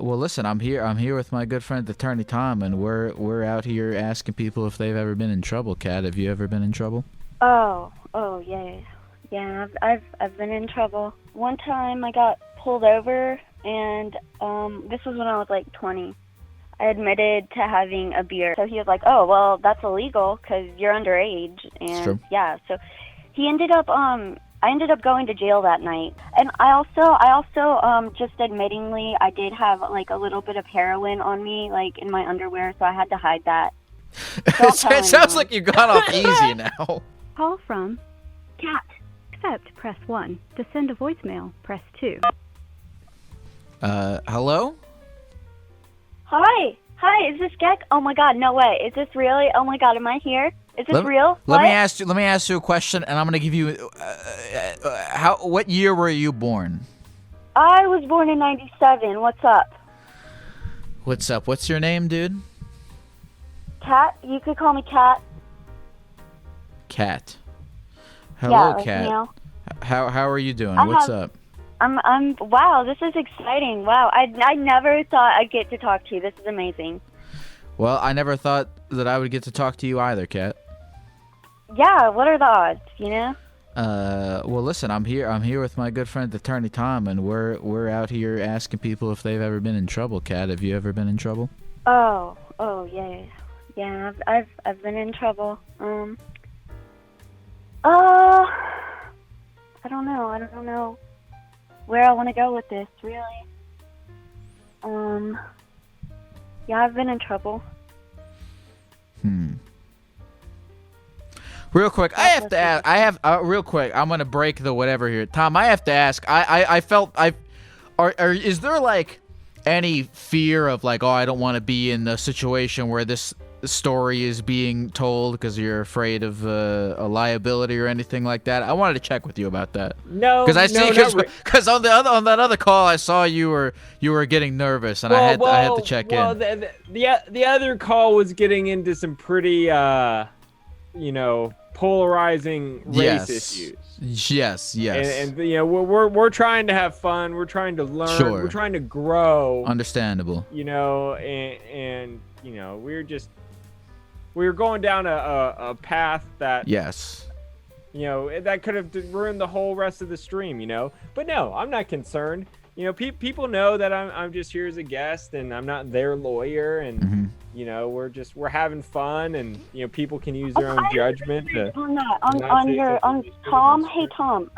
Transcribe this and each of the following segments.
Well, listen, I'm here. I'm here with my good friend Attorney Tom, and we're out here asking people if they've ever been in trouble. Kat, have you ever been in trouble? Oh, yeah. Yeah, I've been in trouble. One time I got pulled over, and this was when I was like 20. I admitted to having a beer. So he was like, "Oh, well, that's illegal because you're underage." It's true. And yeah, so he ended up I ended up going to jail that night. And I also just admittingly I did have like a little bit of heroin on me, like in my underwear, so I had to hide that. Don't tell It sounds anyone. like you got off easy now. Call from Cat. Accept, press 1. To send a voicemail, press 2. Hello? Hi, is this Geck? Oh my god, no way. Is this really? Oh my god, am I here? Is this real? Let What? me ask you a question, and I'm gonna give you. What year were you born? I was born in 97. What's up? What's up? What's your name, dude? Cat? You could call me Cat. Cat. Hello, Yeah, Cat. you know. How are you doing? I What's have- up? Wow, this is exciting. Wow, I never thought I'd get to talk to you. This is amazing. Well, I never thought that I would get to talk to you either, Cat. Yeah, what are the odds, you know? Well, listen, I'm here with my good friend Attorney Tom, and we're out here asking people if they've ever been in trouble. Cat, have you ever been in trouble? Oh, yeah. Yeah, I've been in trouble. I don't know where I want to go with this, really. Yeah, I've been in trouble. Real quick, I have to ask. Real quick. I'm gonna break the whatever here, Tom. I have to ask. Is there like any fear of like, oh, I don't want to be in the situation where this story is being told because you're afraid of a liability or anything like that? I wanted to check with you about that. No, because I see because on that other call I saw you were getting nervous, and I had to check in. The other call was getting into some pretty polarizing race issues. Yes. And we're trying to have fun. We're trying to learn. Sure. We're trying to grow. Understandable. And we were going down a path that that could have ruined the whole rest of the stream, But no, I'm not concerned. People know that I'm just here as a guest, and I'm not their lawyer, and we're having fun, and people can use their own judgment. On Tom. Hey Tom.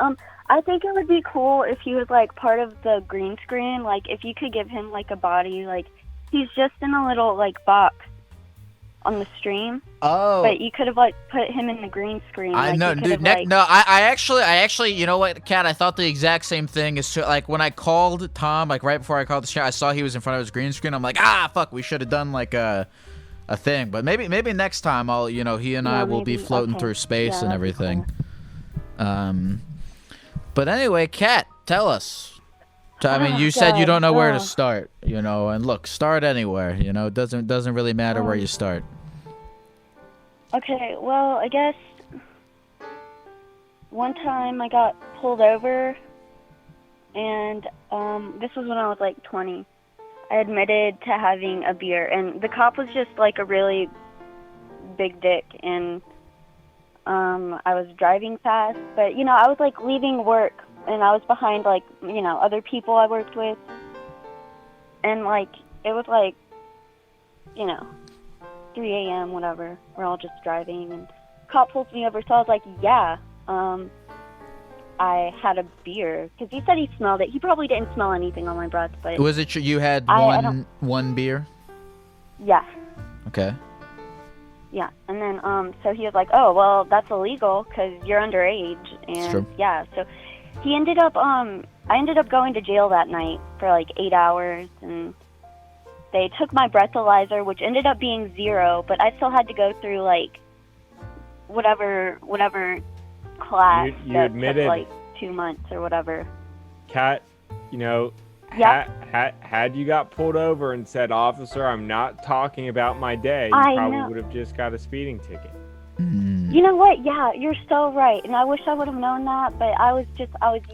I think it would be cool if he was like part of the green screen. Like if you could give him like a body, like he's just in a little like box on the stream. Oh. But you could have like put him in the green screen. I like, know, dude. I actually, you know what, Kat? I thought the exact same thing. Is like when I called Tom, like right before I called the show, I saw he was in front of his green screen. I'm like, fuck, we should have done like a thing. But maybe next time I'll, he and I will be floating through space and everything. Cool. But anyway, Kat, tell us. I mean, you said you don't know where to start, and look, start anywhere. It doesn't really matter where you start. Okay, well, I guess one time I got pulled over, and this was when I was like 20. I admitted to having a beer, and the cop was just like a really big dick, and I was driving fast, but I was like leaving work, and I was behind like other people I worked with, and like it was like 3 a.m. whatever. We're all just driving, and cop pulls me over. So I was like, yeah, I had a beer, because he said he smelled it. He probably didn't smell anything on my breath, but Was it you had one beer? Yeah. Okay. Yeah, and then so he was like, oh, well, that's illegal because you're underage, and true. Yeah, so he ended up I ended up going to jail that night for like 8 hours, and they took my breathalyzer, which ended up being 0, but I still had to go through like whatever class You that admitted, took like 2 months or whatever. Kat, Yeah. had you got pulled over and said, "Officer, I'm not talking about my day," you I probably know. would have just got a speeding ticket. You know what? Yeah, you're so right. And I wish I would have known that, but I was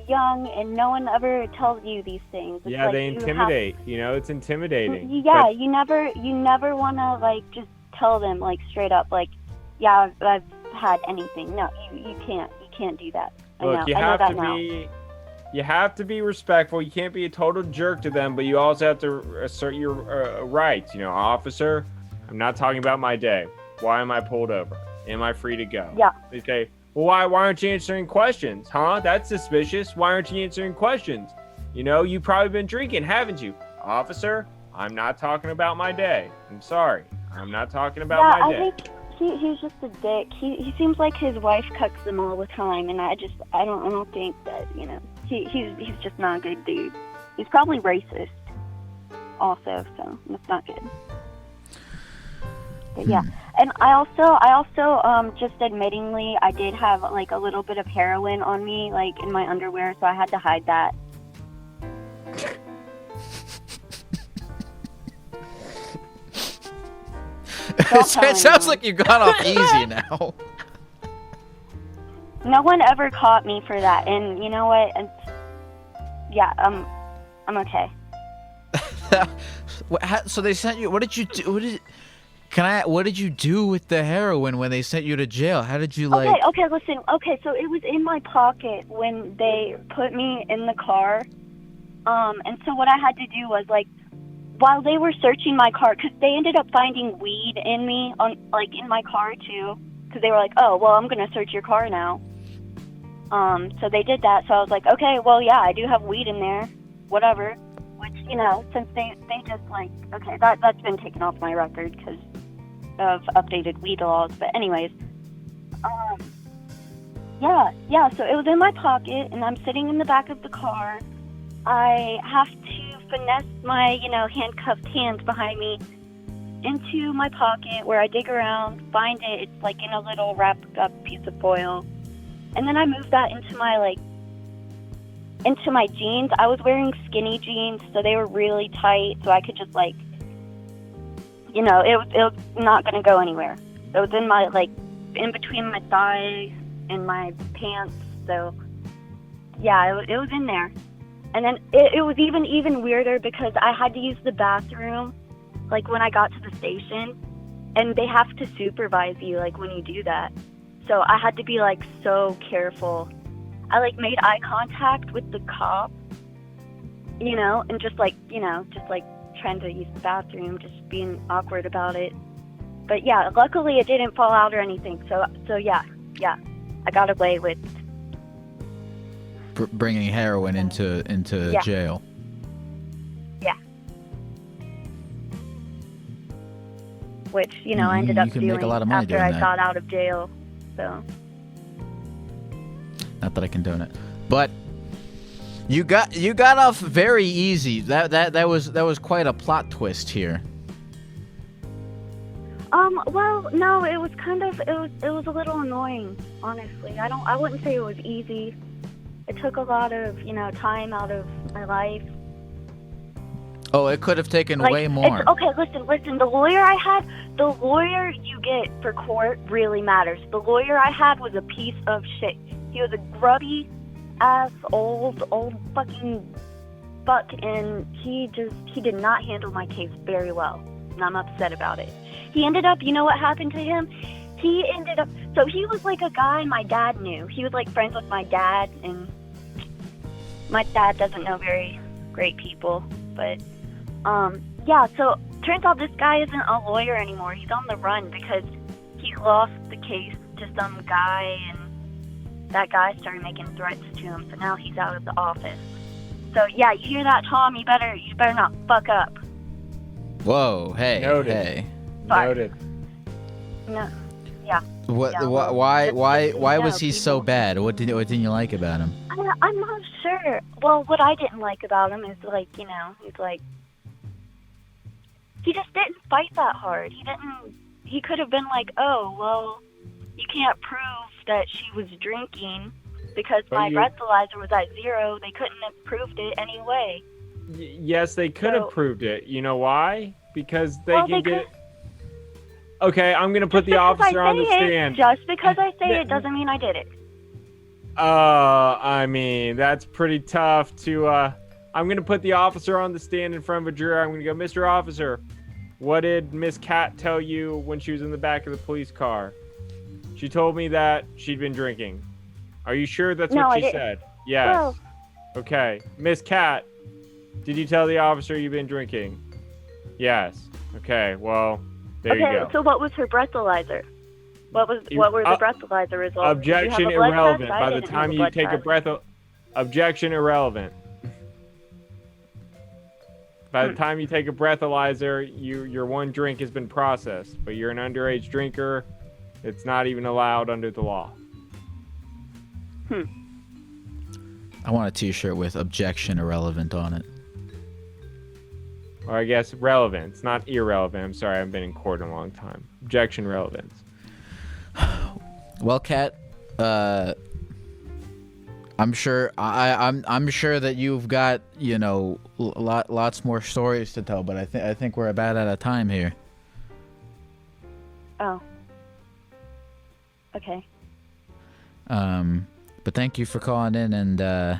young, and no one ever tells you these things. It's Yeah, like they intimidate. It's intimidating. Yeah, But you never want to, like, just tell them, like, straight up, like, yeah, I've had anything. No, you can't do that. look, you have to be respectful. You can't be a total jerk to them, but you also have to assert your rights. Officer, I'm not talking about my day. Why am I pulled over? Am I free to go? Yeah. They say, well, why aren't you answering questions? Huh? That's suspicious. Why aren't you answering questions? You've probably been drinking, haven't you? Officer, I'm not talking about my day. I'm sorry. I'm not talking about my day. I think he's just a dick. He seems like his wife cucks him all the time, and I don't think that, he's just not a good dude. He's probably racist also, so that's not good. But yeah. And I also just admittingly, I did have, like, a little bit of heroin on me, like, in my underwear, so I had to hide that. It sounds like you got off easy now. No one ever caught me for that, and you know what? Yeah, I'm okay. So they sent you. What did you do? What did you do with the heroin when they sent you to jail? How did you like? Okay, listen. Okay, so it was in my pocket when they put me in the car. And so what I had to do was, like, while they were searching my car, because they ended up finding weed in me in my car too, because they were like, oh, well, I'm gonna search your car now. So they did that. So I was like, okay, well, yeah, I do have weed in there, whatever. Which, since they just, like, okay, that's been taken off my record because of updated weed laws. But anyways, yeah. So it was in my pocket, and I'm sitting in the back of the car. I have to finesse my, handcuffed hands behind me into my pocket where I dig around, find it. It's, like, in a little wrapped up piece of foil. And then I move that into my jeans. I was wearing skinny jeans, so they were really tight, so I could just, like, it was not going to go anywhere. It was in my, like, in between my thighs and my pants, so, yeah, it was in there. And then it was even weirder because I had to use the bathroom, like, when I got to the station, and they have to supervise you, like, when you do that. So I had to be, like, so careful. I, like, made eye contact with the cop, and just trying to use the bathroom, just being awkward about it. But yeah, luckily it didn't fall out or anything. So yeah, I got away with bringing heroin into jail. Yeah. Which, I ended up doing make a lot of money after I got out of jail. So. Not that I condone it, but you got off very easy. That was quite a plot twist here. Well, no, it was a little annoying, honestly. I wouldn't say it was easy. It took a lot of, time out of my life. Oh, it could have taken way more. Okay, listen. The lawyer you get for court really matters. The lawyer I had was a piece of shit. He was a grubby ass old fucking fuck, and he did not handle my case very well, and I'm upset about it. He ended up, you know what happened to him? So he was like a guy my dad knew. He was, like, friends with my dad, and my dad doesn't know very great people, but, yeah, so turns out this guy isn't a lawyer anymore. He's on the run because he lost the case to some guy, and that guy started making threats to him, so now he's out of the office. So, yeah, you hear that, Tom? You better not fuck up. Whoa, hey, Noted. Hey. Noted. No, yeah. What? Yeah, Why was he so bad? What didn't you like about him? I'm not sure. Well, what I didn't like about him is, like, he's like, he just didn't fight that hard. He could have been like, oh, well, you can't prove that she was drinking because my breathalyzer was at 0. They couldn't have proved it anyway. Yes, they could have proved it. You know why? Because they can get. Okay, I'm gonna put the officer on the stand. Just because I say it doesn't mean I did it. I mean, that's pretty tough to, I'm gonna put the officer on the stand in front of a jury. I'm gonna go, Mr. Officer, what did Miss Cat tell you when she was in the back of the police car? She told me that she'd been drinking. Are you sure that's what she said? Yes. Well, okay. Miss Cat, did you tell the officer you've been drinking? Yes. Okay, well, there you go. Okay, so what was her breathalyzer? What were the breathalyzer results? Objection irrelevant. By the time you take a breath, objection irrelevant. By the time you take a breathalyzer, your one drink has been processed, but you're an underage drinker. It's not even allowed under the law. I want a T-shirt with objection irrelevant on it. Or I guess relevant. It's not irrelevant. I'm sorry, I haven't been in court in a long time. Objection relevance. Well, Kat, I'm sure I'm sure that you've got, you know, lots more stories to tell, but I think we're about out of time here. Oh. Okay. But thank you for calling in and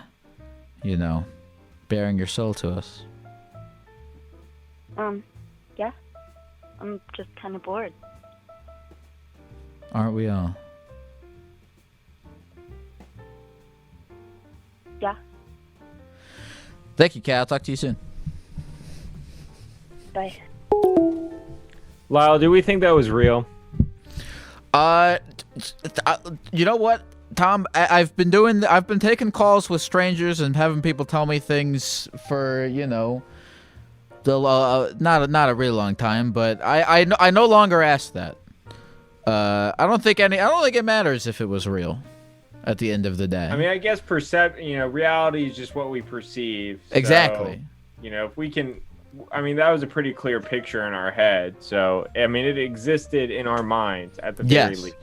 you know, bearing your soul to us. Yeah. I'm just kind of bored. Aren't we all? Yeah. Thank you, Kat. I'll talk to you soon. Bye. Lyle, do we think that was real? You know what, Tom? I've been taking calls with strangers and having people tell me things for, you know, not a really long time, but I no longer ask that. I don't think it matters if it was real at the end of the day. I mean, I guess reality is just what we perceive. So, exactly. You know, if we can, I mean, that was a pretty clear picture in our head. So, I mean, it existed in our minds at the very least.